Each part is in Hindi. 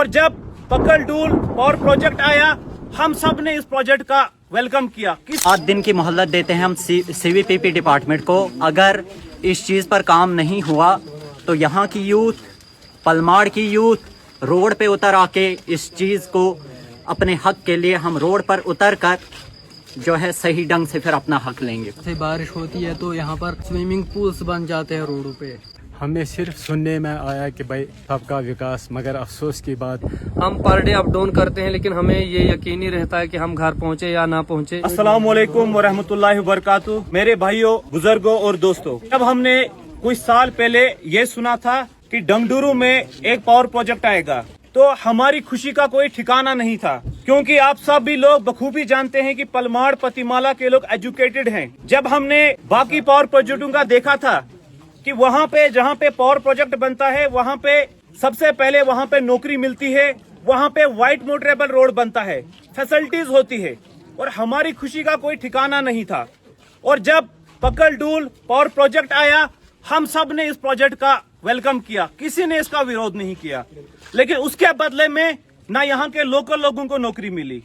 और जब पकलडूल पावर प्रोजेक्ट आया, हम सब ने इस प्रोजेक्ट का वेलकम किया। 7 दिन की मोहलत देते हैं हम सीवीपीपी डिपार्टमेंट को। अगर इस चीज़ पर काम नहीं हुआ तो यहाँ की यूथ, पलमाड़ की यूथ रोड पे उतर आके इस चीज़ को अपने हक के लिए हम रोड पर उतर कर जो है सही ढंग से फिर अपना हक लेंगे। जैसे बारिश होती है तो यहाँ पर स्विमिंग पूल्स बन जाते हैं रोडों पे। हमें सिर्फ सुनने में आया कि भाई सबका विकास, मगर अफसोस की बात हम पर डे अप डाउन करते हैं, लेकिन हमें ये यकीन नहीं रहता है कि हम घर पहुँचे या ना पहुँचे। अस्सलाम वालेकुम व रहमतुल्लाहि व बरकातुहू। मेरे भाइयों, बुजुर्गों और दोस्तों, जब हमने कुछ साल पहले ये सुना था कि डंगडुरू में एक पावर प्रोजेक्ट आएगा तो हमारी खुशी का कोई ठिकाना नहीं था, क्योंकि आप सब भी लोग बखूबी जानते हैं कि पलमाड़ पतिमाला के लोग एजुकेटेड हैं। जब हमने बाकी पावर प्रोजेक्टों का देखा था कि वहाँ पे जहाँ पे पावर प्रोजेक्ट बनता है वहाँ पे सबसे पहले वहाँ पे नौकरी मिलती है, वहाँ पे वाइट मोटरेबल रोड बनता है, फैसिलिटीज होती है, और हमारी खुशी का कोई ठिकाना नहीं था। और जब पकलडूल पावर प्रोजेक्ट आया, हम सब ने इस प्रोजेक्ट का वेलकम किया, किसी ने इसका विरोध नहीं किया। लेकिन उसके बदले में ना यहाँ के लोकल लोगों को नौकरी मिली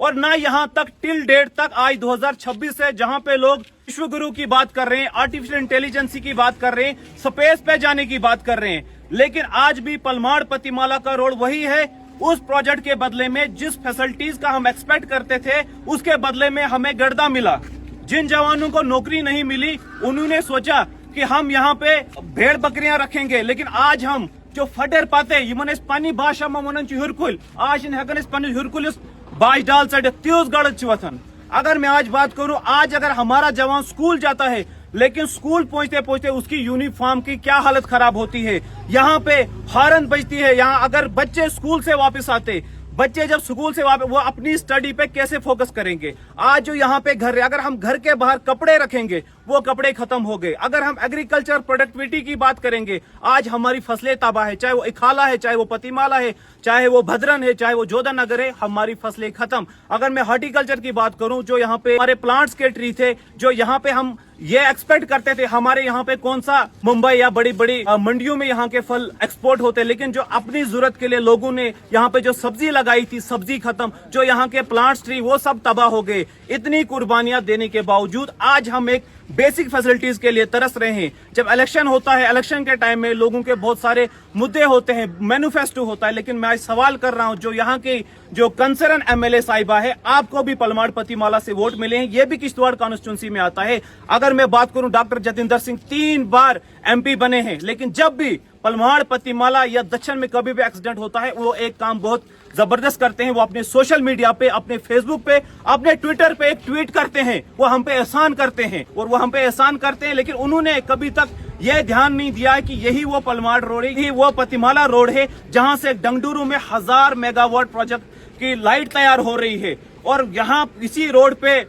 और ना यहाँ तक टिल डेट तक आज 2026 है, जहाँ पे लोग विश्व गुरु की बात कर रहे हैं, आर्टिफिशियल इंटेलिजेंस की बात कर रहे हैं, स्पेस पे जाने की बात कर रहे हैं, लेकिन आज भी पलमाड़ पतिमाला का रोड वही है। उस प्रोजेक्ट के बदले में जिस फैसिलिटीज का हम एक्सपेक्ट करते थे, उसके बदले में हमें गर्दा मिला। जिन जवानों को नौकरी नहीं मिली, उन्होंने सोचा कि हम यहाँ पे भेड़ बकरियां रखेंगे, लेकिन आज हम जो फटेर पाते यमन पानी भाषा में वन हिरकुल, आज हेकन पन्निस हिरकुलिस बाज डाल सड़ त्यूस गड़ वथन। अगर मैं आज बात करूं, आज अगर हमारा जवान स्कूल जाता है, लेकिन स्कूल पहुंचते पहुंचते उसकी यूनिफॉर्म की क्या हालत खराब होती है। यहाँ पे हॉर्न बजती है। यहाँ अगर बच्चे स्कूल से वापस आते, बच्चे जब स्कूल से वापस, वो अपनी स्टडी पे कैसे फोकस करेंगे। आज जो यहाँ पे घर है, अगर हम घर के बाहर कपड़े रखेंगे, वो कपड़े खत्म हो गए। अगर हम एग्रीकल्चर प्रोडक्टिविटी की बात करेंगे, आज हमारी फसलें तबाह है, चाहे वो इखाला है, चाहे वो पतिमाला है, चाहे वो भद्रन है, चाहे वो जोधानगर है, हमारी फसलें खत्म। अगर मैं हॉर्टिकल्चर की बात करूं, जो यहाँ पे हमारे प्लांट्स के ट्री थे, जो यहाँ पे हम ये एक्सपेक्ट करते थे, हमारे यहाँ पे कौन सा मुंबई या बड़ी बड़ी मंडियों में यहाँ के फल एक्सपोर्ट होते, लेकिन जो अपनी जरूरत के लिए लोगों ने यहाँ पे जो सब्जी लगाई थी, सब्जी खत्म, जो यहाँ के प्लांट्स ट्री वो सब तबाह हो गए। इतनी कुर्बानियां देने के बावजूद आज हम एक बेसिक फैसिलिटीज के लिए तरस रहे हैं। जब इलेक्शन होता है, इलेक्शन के टाइम में लोगों के बहुत सारे मुद्दे होते हैं, मैनिफेस्टो होता है, लेकिन मैं आज सवाल कर रहा हूं, जो यहाँ के जो कंसर्न एमएलए साहिबा है, आपको भी पलमाड़ पतिमाला से वोट मिले हैं, ये भी किश्तवाड़ कॉन्स्टिट्यूंसी में आता है। अगर मैं बात करूं, डॉक्टर जतिंदर सिंह 3 बार एमपी बने हैं, लेकिन जब भी पलमाड़ पतिमाला या दक्षिण में कभी भी एक्सीडेंट होता है, वो एक काम बहुत जबरदस्त करते हैं। वो अपने सोशल मीडिया पे, अपने फेसबुक पे, अपने ट्विटर पे एक ट्वीट करते हैं, वो हम पे एहसान करते हैं, और वो हम पे एहसान करते हैं, लेकिन उन्होंने कभी तक यह ध्यान नहीं दिया है कि यही वो पलमाड़ रोड है, यही वो पतिमाला रोड है, जहां से डंगडुरू में 1000 मेगावाट प्रोजेक्ट की लाइट तैयार हो रही है। और यहाँ इसी रोड पे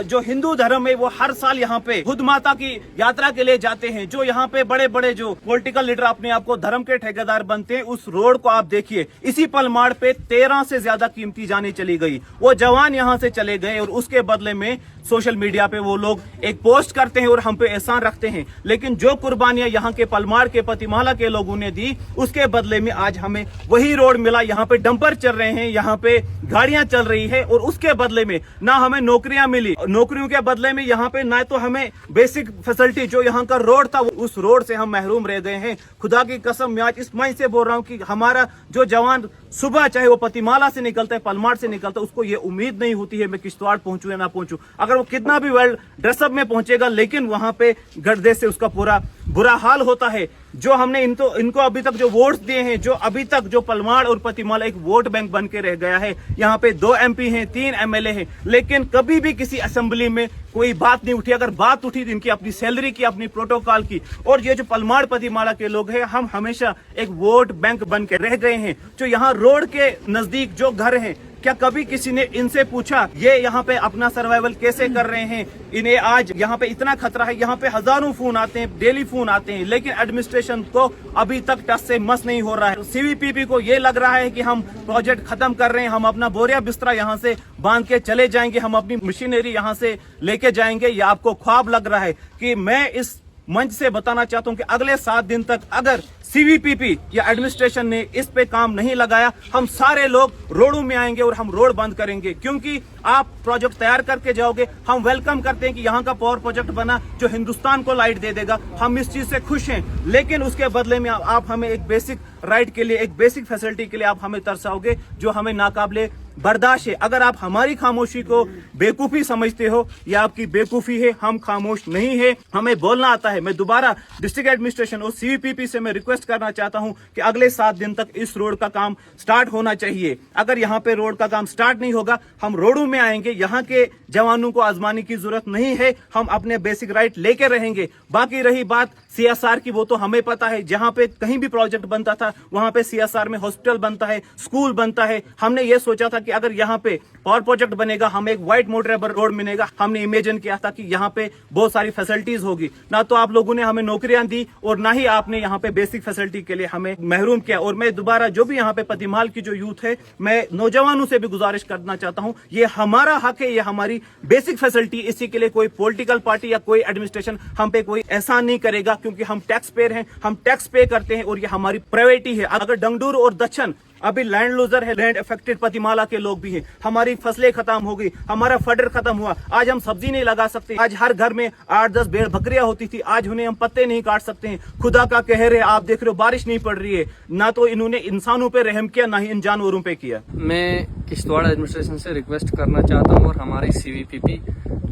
जो हिंदू धर्म है, वो हर साल यहाँ पे खुद माता की यात्रा के लिए जाते हैं। जो यहाँ पे बड़े बड़े जो पॉलिटिकल लीडर अपने आप को धर्म के ठेकेदार बनते हैं, उस रोड को आप देखिए, इसी पलमाड़ पे 13 से ज्यादा कीमती जानें चली गई। वो जवान यहाँ से चले गए और उसके बदले में सोशल मीडिया पे वो लोग एक पोस्ट करते हैं और हम पे एहसान रखते हैं, लेकिन जो कुर्बानियां यहाँ के पलमाड़ के पतिमाला के लोगों ने दी, उसके बदले में आज हमें वही रोड मिला। यहाँ पे डंपर चल रहे हैं, यहाँ पे गाड़ियां चल रही है, और उसके बदले में ना हमें नौकरियां मिली, नौकरियों के बदले में यहाँ पे ना तो हमें बेसिक फैसिलिटी, जो यहाँ का रोड था, उस रोड से हम महरूम रह गए हैं। खुदा की कसम, मैं आज इस माई से बोल रहा हूँ कि हमारा जो जवान सुबह चाहे वो पतिमाला से निकलता है, पलमाड़ से निकलता है, उसको ये उम्मीद नहीं होती है मैं किश्तवाड़ पहुंचूं या ना पहुंचूं। अगर वो कितना भी वेल ड्रेसअप में पहुंचेगा, लेकिन वहां पे गर्दे से उसका पूरा बुरा हाल होता है। जो हमने इनको अभी तक जो वोट्स दिए हैं, जो अभी तक जो पलमाड़ और पतिमाला एक वोट बैंक बन के रह गया है। यहाँ पे 2 MP हैं, 3 MLA हैं, लेकिन कभी भी किसी असेंबली में कोई बात नहीं उठी। अगर बात उठी तो इनकी अपनी सैलरी की, अपनी प्रोटोकॉल की। और ये जो पलमाड़ पतिमाला के लोग हैं, हम हमेशा एक वोट बैंक बन के रह गए हैं। जो यहाँ रोड के नजदीक जो घर हैं, क्या कभी किसी ने इनसे पूछा ये यहाँ पे अपना सर्वाइवल कैसे कर रहे हैं? इन्हें आज यहाँ पे इतना खतरा है, यहाँ पे हजारों फोन आते हैं, डेली फोन आते हैं, लेकिन एडमिनिस्ट्रेशन को अभी तक टस से मस नहीं हो रहा है। सीवीपीपी को ये लग रहा है कि हम प्रोजेक्ट खत्म कर रहे हैं, हम अपना बोरिया बिस्तरा यहाँ से बांध के चले जाएंगे, हम अपनी मशीनरी यहाँ से लेके जाएंगे। ये आपको ख्वाब लग रहा है कि मैं इस मंच से बताना चाहता हूं कि अगले 7 दिन तक अगर सीवीपीपी या एडमिनिस्ट्रेशन ने इस पे काम नहीं लगाया, हम सारे लोग रोडों में आएंगे और हम रोड बंद करेंगे। क्योंकि आप प्रोजेक्ट तैयार करके जाओगे, हम वेलकम करते हैं कि यहाँ का पावर प्रोजेक्ट बना जो हिंदुस्तान को लाइट दे देगा, हम इस चीज से खुश हैं। लेकिन उसके बदले में आप हमें एक बेसिक राइट के लिए, एक बेसिक फैसिलिटी के लिए आप हमें तरसाओगे जो हमें नाकाबिले बर्दाश्त है। अगर आप हमारी खामोशी को बेवकूफी समझते हो, यह आपकी बेवकूफी है, हम खामोश नहीं है, हमें बोलना आता है। मैं दोबारा डिस्ट्रिक्ट एडमिनिस्ट्रेशन और सीवीपीपी से मैं रिक्वेस्ट करना चाहता हूं कि अगले 7 दिन तक इस रोड का काम स्टार्ट होना चाहिए। अगर यहाँ पे रोड का काम स्टार्ट नहीं होगा, हम रोडों में आएंगे। यहाँ के जवानों को आजमाने की जरूरत नहीं है, हम अपने बेसिक राइट लेके रहेंगे। बाकी रही बात सीएसआर की, वो तो हमें पता है, जहां पे कहीं भी प्रोजेक्ट बनता था वहां पे सीएसआर में हॉस्पिटल बनता है, स्कूल बनता है। हमने ये सोचा था कि अगर यहाँ पे पावर प्रोजेक्ट बनेगा, हमें एक व्हाइट मोटरेबल रोड मिलेगा। हमने इमेजिन किया था कि यहाँ पे बहुत सारी फैसिलिटीज होगी। ना तो आप लोगों ने हमें नौकरियां दी और ना ही आपने यहाँ पे बेसिक फैसिलिटी के लिए हमें महरूम किया। और मैं दोबारा जो भी यहाँ पे पतिमाल की जो यूथ है, मैं नौजवानों से भी गुजारिश करना चाहता हूँ, ये हमारा हक है, ये हमारी बेसिक फैसिलिटी। इसी के लिए कोई पॉलिटिकल पार्टी या कोई एडमिनिस्ट्रेशन हम पे कोई एहसान नहीं करेगा, क्योंकि हम टैक्स पेयर हैं, हम टैक्स पे करते हैं और ये हमारी प्रायोरिटी है। अगर डंगडूर और दक्षिण अभी लैंड लूजर है, लैंड अफेक्टेड पतिमाला के लोग भी हैं, हमारी फसलें खत्म हो गई, हमारा फडर खत्म हुआ, आज हम सब्जी नहीं लगा सकते। आज हर घर में 8-10 भेड़ बकरियां होती थी, आज उन्हें हम पत्ते नहीं काट सकते हैं। खुदा का कहर है, आप देख रहे हो बारिश नहीं पड़ रही है। ना तो इन्होंने इंसानों पे रहम किया, ना ही इन जानवरों पे किया। मैं किश्तवाड़ एडमिनिस्ट्रेशन से रिक्वेस्ट करना चाहता हूँ और हमारी सीवीपीपी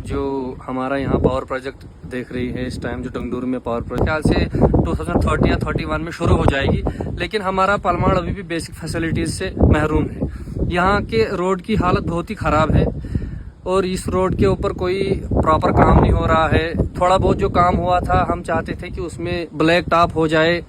जो हमारा यहाँ पावर प्रोजेक्ट देख रही है इस टाइम, जो डंगडूर में पावर प्रोजेक्ट ख्याल से 2030 या 31 में शुरू हो जाएगी, लेकिन हमारा पलमाड़ अभी भी बेसिक फैसिलिटीज से महरूम है। यहाँ के रोड की हालत बहुत ही ख़राब है और इस रोड के ऊपर कोई प्रॉपर काम नहीं हो रहा है। थोड़ा बहुत जो काम हुआ था, हम चाहते थे कि उसमें ब्लैक टॉप हो जाए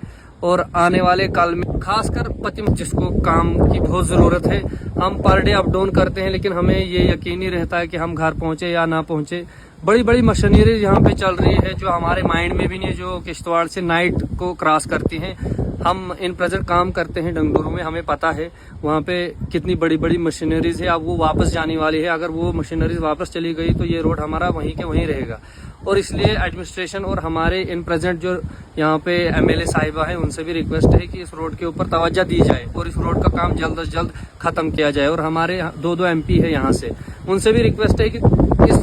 और आने वाले कल में खासकर पतिम जिसको काम की बहुत ज़रूरत है, हम पर डे अप डाउन करते हैं, लेकिन हमें ये यकीन नहीं रहता है कि हम घर पहुँचे या ना पहुँचे। बड़ी बड़ी मशीनरी यहाँ पे चल रही है जो हमारे माइंड में भी नहीं, जो किश्तवाड़ से नाइट को क्रॉस करती हैं। हम इन प्रेजेंट काम करते हैं डंगडूरू में, हमें पता है वहाँ पे कितनी बड़ी बड़ी मशीनरीज है। अब वो वापस जाने वाली है, अगर वो मशीनरीज वापस चली गई तो ये रोड हमारा वहीं के वहीं रहेगा। और इसलिए एडमिनिस्ट्रेशन और हमारे इन प्रेजेंट जो यहाँ पे एमएलए साहिबा हैं, उनसे भी रिक्वेस्ट है कि इस रोड के ऊपर तवज्जो दी जाए और इस रोड का काम जल्द से जल्द खत्म किया जाए। और हमारे 2 एमपी है यहाँ से, उनसे भी रिक्वेस्ट है कि इस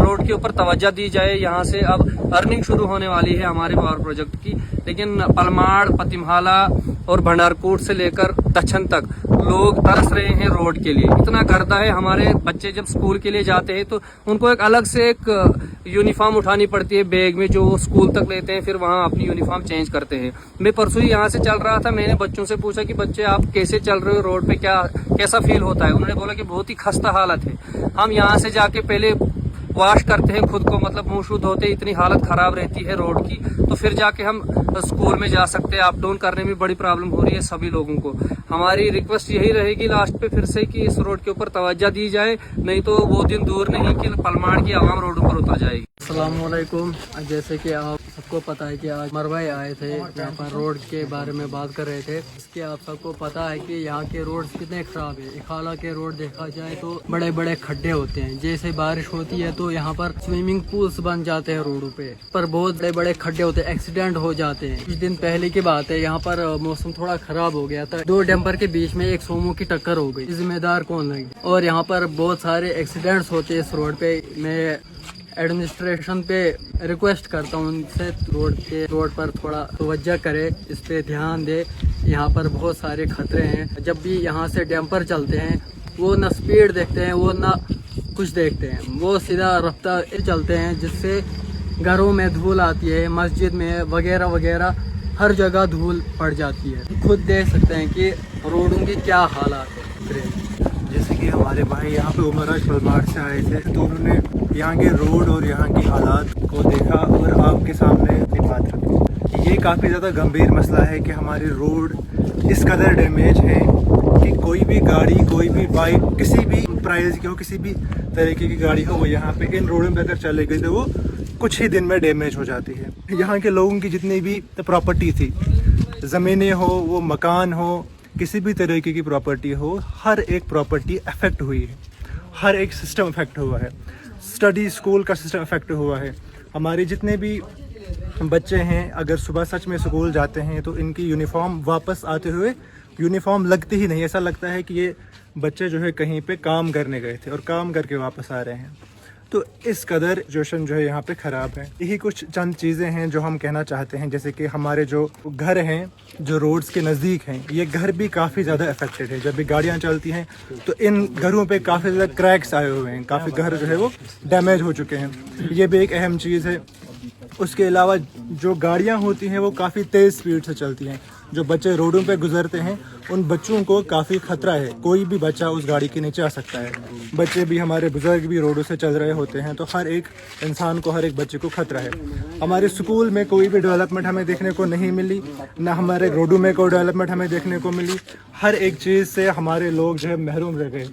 रोड के ऊपर तवज्जो दी जाए। यहाँ से अब अर्निंग शुरू होने वाली है हमारे पावर प्रोजेक्ट की, लेकिन पलमाड़, पतिमाला और भंडारकोट से लेकर दक्षिण तक लोग तरस रहे हैं रोड के लिए। इतना गर्दा है, हमारे बच्चे जब स्कूल के लिए जाते हैं तो उनको एक अलग से एक यूनिफॉर्म उठानी पड़ती है बैग में, जो वो स्कूल तक लेते हैं, फिर वहाँ अपनी यूनिफॉर्म चेंज करते हैं। मैं परसों ही यहाँ से चल रहा था, मैंने बच्चों से पूछा कि बच्चे आप कैसे चल रहे हो रोड पे, कैसा फील होता है। उन्होंने बोला कि बहुत ही खस्ता हालत है। हम यहाँ से जाके पहले वॉश करते हैं खुद को, मतलब मुंह शुद्ध होते, इतनी हालत खराब रहती है रोड की, तो फिर जाके हम स्कूल में जा सकते हैं। अप डाउन करने में बड़ी प्रॉब्लम हो रही है सभी लोगों को। हमारी रिक्वेस्ट यही रहेगी लास्ट पे फिर से कि इस रोड के ऊपर तवज्जो दी जाए, नहीं तो वो दिन दूर नहीं कि पलमाड़ की आवाम रोडों पर उतर जाएगी। अस्सलामुअलैकुम। जैसे कि आप सबको पता है कि आज मर भाई आए थे यहाँ पर रोड के बारे में बात कर रहे थे। इसके आप सबको पता है कि यहाँ के रोड कितने खराब है। इखाला के रोड देखा जाए तो बड़े बड़े खड्डे होते हैं, जैसे बारिश होती है तो यहाँ पर स्विमिंग पूल्स बन जाते हैं रोडों पे, पर बहुत बड़े बड़े खड्डे होते हैं, एक्सीडेंट हो जाते हैं। कुछ दिन पहले की बात है, यहाँ पर मौसम थोड़ा खराब हो गया था, 2 डंपर के बीच में एक सोमो की टक्कर हो गई, जिम्मेदार कौन लगी? और यहाँ पर बहुत सारे एक्सीडेंट्स होते हैं इस रोड पे। मैं एडमिनिस्ट्रेशन पे रिक्वेस्ट करता हूँ उनसे रोड पर थोड़ा तवज्जो करे, इस पे ध्यान दे। यहाँ पर बहुत सारे खतरे हैं। जब भी यहाँ से डंपर चलते हैं वो ना स्पीड देखते हैं, वो ना कुछ देखते हैं, वो सीधा रफ्तार चलते हैं, जिससे घरों में धूल आती है, मस्जिद में वगैरह वगैरह हर जगह धूल पड़ जाती है। खुद देख सकते हैं कि रोडों की क्या हालात है। जैसे कि हमारे भाई यहाँ पे उमराज पलमाड़ से आए थे, तो उन्होंने यहाँ के रोड और यहाँ की हालात को देखा और आपके सामने अपनी बात रखी। ये काफ़ी ज़्यादा गंभीर मसला है कि हमारे रोड इस कदर डैमेज है कि कोई भी गाड़ी, कोई भी बाइक, किसी भी प्राइस की हो, किसी भी तरीके की गाड़ी हो, वो यहाँ पे इन रोडों पर अगर चले गई तो वो कुछ ही दिन में डैमेज हो जाती है। यहाँ के लोगों की जितनी भी प्रॉपर्टी थी, ज़मीनें हो, वो मकान हो, किसी भी तरीके की प्रॉपर्टी हो, हर एक प्रॉपर्टी अफेक्ट हुई है, हर एक सिस्टम अफेक्ट हुआ है। स्टडी, स्कूल का सिस्टम अफेक्ट हुआ है। हमारे जितने भी बच्चे हैं, अगर सुबह सच में स्कूल जाते हैं तो इनकी यूनिफॉर्म वापस आते हुए यूनिफॉर्म लगती ही नहीं। ऐसा लगता है कि ये बच्चे जो है कहीं पे काम करने गए थे और काम करके वापस आ रहे हैं। तो इस कदर सिचुएशन जो है यहाँ पे ख़राब है। यही कुछ चंद चीज़ें हैं जो हम कहना चाहते हैं, जैसे कि हमारे जो घर हैं जो रोड्स के नज़दीक हैं, ये घर भी काफ़ी ज़्यादा अफेक्टेड है। जब भी गाड़ियाँ चलती हैं तो इन घरों पे काफ़ी ज़्यादा क्रैक्स आए हुए हैं, काफ़ी घर जो है वो डैमेज हो चुके हैं। ये भी एक अहम चीज़ है। उसके अलावा जो गाड़ियाँ होती हैं वो काफ़ी तेज़ स्पीड से चलती हैं। जो बच्चे रोडों पे गुजरते हैं उन बच्चों को काफ़ी ख़तरा है, कोई भी बच्चा उस गाड़ी के नीचे आ सकता है। बच्चे भी, हमारे बुजुर्ग भी रोडों से चल रहे होते हैं, तो हर एक इंसान को, हर एक बच्चे को खतरा है। हमारे स्कूल में कोई भी डेवलपमेंट हमें देखने को नहीं मिली, ना हमारे रोडों में कोई डेवलपमेंट हमें देखने को मिली। हर एक चीज़ से हमारे लोग जो है महरूम रह गए।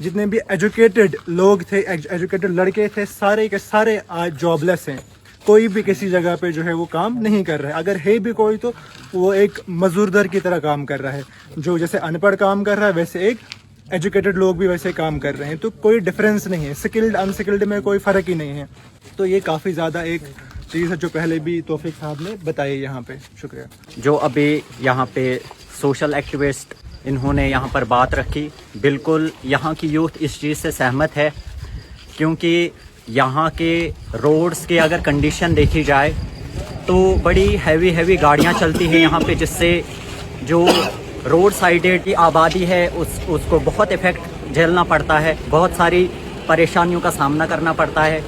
जितने भी एजुकेटेड लोग थे, एजुकेटेड लड़के थे, सारे के सारे आज जॉबलेस हैं। कोई भी किसी जगह पे जो है वो काम नहीं कर रहा है। अगर है भी कोई तो वो एक मजदूर दर की तरह काम कर रहा है। जो जैसे अनपढ़ काम कर रहा है वैसे एक एजुकेटेड लोग भी वैसे काम कर रहे हैं। तो कोई डिफरेंस नहीं है, स्किल्ड अनस्किल्ड में कोई फ़र्क ही नहीं है। तो ये काफ़ी ज़्यादा एक चीज़ है जो पहले भी तौफीक साहब ने बताई यहाँ पे। शुक्रिया। जो अभी यहाँ पे सोशल एक्टिविस्ट इन्होंने यहाँ पर बात रखी, बिल्कुल यहाँ की यूथ इस चीज़ से सहमत है, क्योंकि यहाँ के रोड्स की अगर कंडीशन देखी जाए तो बड़ी हैवी गाड़ियाँ चलती हैं यहाँ पे, जिससे जो रोड साइडेड की आबादी है उसको बहुत इफ़ेक्ट झेलना पड़ता है, बहुत सारी परेशानियों का सामना करना पड़ता है।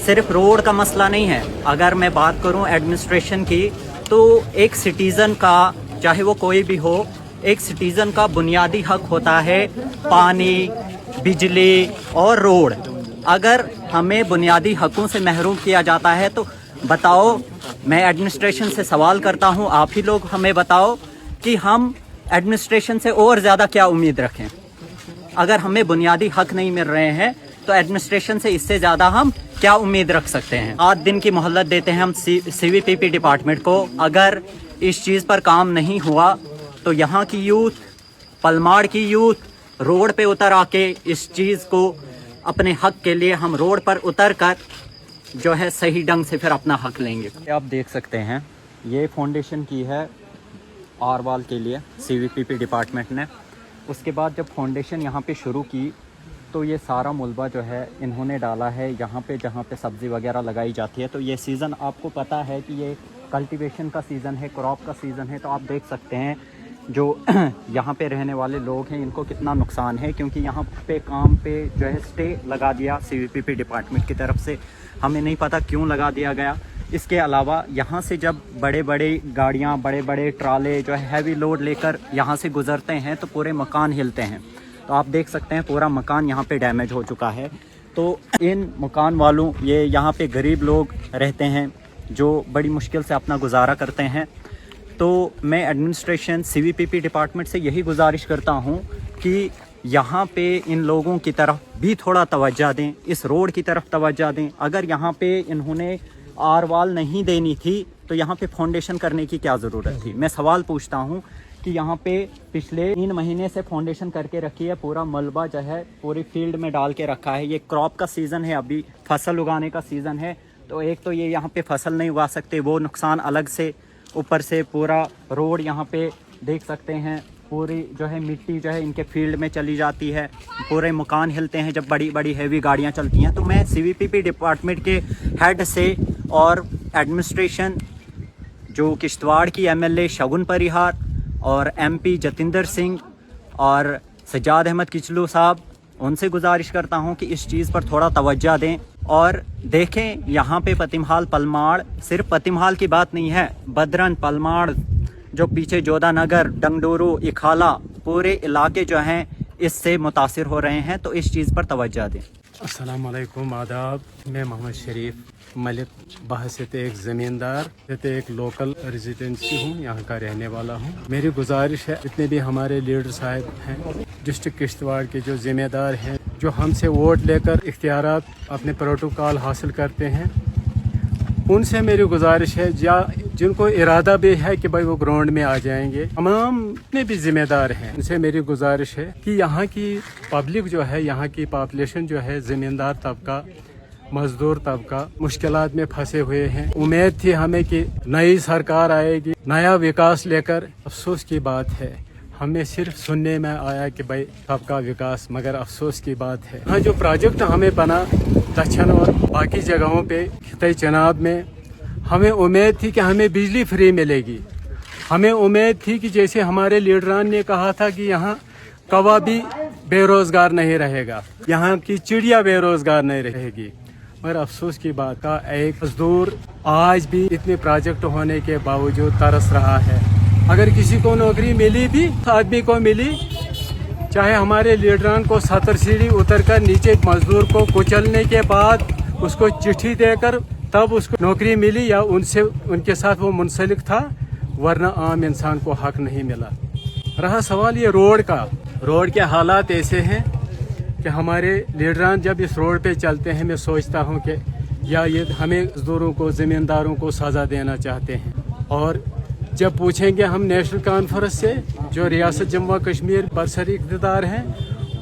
सिर्फ रोड का मसला नहीं है, अगर मैं बात करूँ एडमिनिस्ट्रेशन की, तो एक सिटीज़न का, चाहे वो कोई भी हो, एक सिटीज़न का बुनियादी हक होता है पानी, बिजली और रोड। अगर हमें बुनियादी हकों से महरूम किया जाता है तो बताओ, मैं एडमिनिस्ट्रेशन से सवाल करता हूं, आप ही लोग हमें बताओ कि हम एडमिनिस्ट्रेशन से और ज़्यादा क्या उम्मीद रखें। अगर हमें बुनियादी हक नहीं मिल रहे हैं तो एडमिनिस्ट्रेशन से इससे ज़्यादा हम क्या उम्मीद रख सकते हैं। 8 दिन की मोहलत देते हैं हम CVPP डिपार्टमेंट को। अगर इस चीज़ पर काम नहीं हुआ तो यहाँ की यूथ, पलमाड़ की यूथ रोड पे उतर आके इस चीज़ को, अपने हक के लिए हम रोड पर उतर कर जो है सही ढंग से फिर अपना हक लेंगे। आप देख सकते हैं ये फाउंडेशन की है आरवाल के लिए CVPP डिपार्टमेंट ने। उसके बाद जब फाउंडेशन यहाँ पे शुरू की तो ये सारा मुलबा जो है इन्होंने डाला है यहाँ पे, जहाँ पे सब्ज़ी वगैरह लगाई जाती है। तो ये सीज़न आपको पता है कि ये कल्टीवेशन का सीज़न है, क्रॉप का सीज़न है। तो आप देख सकते हैं जो यहाँ पे रहने वाले लोग हैं इनको कितना नुकसान है, क्योंकि यहाँ पे काम पे जो है स्टे लगा दिया CVPP डिपार्टमेंट की तरफ से। हमें नहीं पता क्यों लगा दिया गया। इसके अलावा यहाँ से जब बड़े बड़े गाड़ियाँ, बड़े बड़े ट्राले जो है हैवी लोड लेकर यहाँ से गुज़रते हैं तो पूरे मकान हिलते हैं। तो आप देख सकते हैं पूरा मकान यहाँ पे डैमेज हो चुका है। तो इन मकान वालों, ये यहाँ पे गरीब लोग रहते हैं जो बड़ी मुश्किल से अपना गुजारा करते हैं। तो मैं एडमिनिस्ट्रेशन CVPP डिपार्टमेंट से यही गुजारिश करता हूँ कि यहाँ पे इन लोगों की तरफ भी थोड़ा तवज्जो दें, इस रोड की तरफ तवज्जो दें। अगर यहाँ पे इन्होंने आरवाल नहीं देनी थी तो यहाँ पे फाउंडेशन करने की क्या ज़रूरत थी। मैं सवाल पूछता हूँ कि यहाँ पे पिछले 3 महीने से फाउंडेशन करके रखी है, पूरा मलबा जो है पूरी फील्ड में डाल के रखा है। ये क्रॉप का सीज़न है, अभी फसल उगाने का सीज़न है। तो एक तो ये यहाँ पे फसल नहीं उगा सकते, वो नुकसान अलग से, ऊपर से पूरा रोड यहाँ पे देख सकते हैं, पूरी जो है मिट्टी जो है इनके फील्ड में चली जाती है, पूरे मकान हिलते हैं जब बड़ी बड़ी हैवी गाड़ियाँ चलती हैं। तो मैं CVPP डिपार्टमेंट के हेड से और एडमिनिस्ट्रेशन जो किश्तवाड़ की MLA शगुन परिहार और MP जतिंदर सिंह और सज्जाद अहमद किचलू साहब, उनसे गुजारिश करता हूं कि इस चीज़ पर थोड़ा तवज्जो दें और देखें यहाँ पे पतिमहाल, पलमाड़, सिर्फ पतिमहाल की बात नहीं है, बदरन, पलमाड़, जो पीछे जोधानगर, डंगडोरू, इखाला, पूरे इलाके जो हैं इससे मुतासिर हो रहे हैं। तो इस चीज़ पर तवज्जो दें। अस्सलाम वालेकुम, आदाब। मैं मोहम्मद शरीफ मलिक बहसियत एक ज़मींदार, एक लोकल रेजिडेंसी हूँ, यहाँ का रहने वाला हूँ। मेरी गुजारिश है जितने भी हमारे लीडर साहब हैं डिस्ट्रिक्ट किश्तवाड़ के, जो ज़िम्मेदार हैं, जो हमसे वोट लेकर इख्तियारात अपने प्रोटोकॉल हासिल करते हैं, उनसे मेरी गुजारिश है, या जिनको इरादा भी है कि भाई वो ग्राउंड में आ जाएंगे, तमाम जितने भी जिम्मेदार हैं, उनसे मेरी गुजारिश है कि यहाँ की पब्लिक जो है, यहाँ की पॉपुलेशन जो है, ज़मींदार तबका, मजदूर तबका मुश्किलात में फंसे हुए हैं। उम्मीद थी हमें कि नई सरकार आएगी नया विकास लेकर। अफसोस की बात है हमें सिर्फ सुनने में आया कि भाई सबका विकास, मगर अफसोस की बात है हाँ जो प्रोजेक्ट हमें बना दक्षिण और बाकी जगहों पे खिताई चनाब में, हमें उम्मीद थी कि हमें बिजली फ्री मिलेगी। हमें उम्मीद थी कि जैसे हमारे लीडरान ने कहा था कि यहाँ कौवा भी बेरोजगार नहीं रहेगा, यहाँ की चिड़िया बेरोजगार नहीं रहेगी। मगर अफसोस की बात का एक मजदूर आज भी इतने प्रोजेक्ट होने के बावजूद तरस रहा है। अगर किसी को नौकरी मिली भी, आदमी को मिली, चाहे हमारे लीडरान को 70 सीढ़ी उतरकर नीचे मजदूर को कुचलने के बाद उसको चिट्ठी देकर तब उसको नौकरी मिली या उनके साथ वो मुंसलिक था, वरना आम इंसान को हक नहीं मिला। रहा सवाल ये रोड के हालात ऐसे हैं कि हमारे लीडरान जब इस रोड पे चलते हैं, मैं सोचता हूँ कि या ये हमें मजदूरों को, ज़मींदारों को सज़ा देना चाहते हैं। और जब पूछेंगे हम नेशनल कॉन्फ्रेंस से, जो रियासत जम्मू कश्मीर बरसरी इक़्तिदार हैं,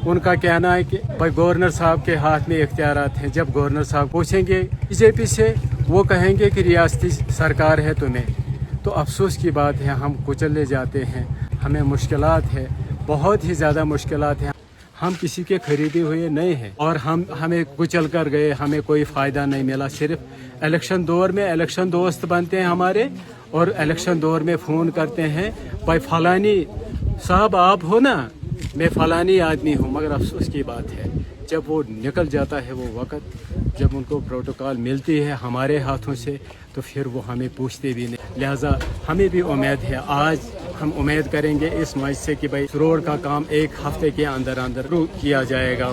उनका कहना है कि भाई गवर्नर साहब के हाथ में इख्तियारात हैं। जब गवर्नर साहब पूछेंगे बीजेपी से, वो कहेंगे कि रियासती सरकार है तुम्हें। तो अफसोस की बात है हम कुचले जाते हैं, हमें मुश्किलात है, बहुत ही ज़्यादा मुश्किलात है। हम किसी के खरीदे हुए नहीं हैं और हमें कुचल कर गए, हमें कोई फ़ायदा नहीं मिला। सिर्फ इलेक्शन दौर में इलेक्शन दोस्त बनते हैं हमारे, और इलेक्शन दौर में फ़ोन करते हैं भाई फलानी साहब आप हो ना, मैं फलानी आदमी हूँ। मगर अफसोस की बात है जब वो निकल जाता है वो वक़्त, जब उनको प्रोटोकॉल मिलती है हमारे हाथों से, तो फिर वो हमें पूछते भी नहीं। लिहाजा हमें भी उम्मीद है, आज हम उम्मीद करेंगे इस मंच से कि भाई रोड का काम 1 हफ्ते के अंदर अंदर किया जाएगा।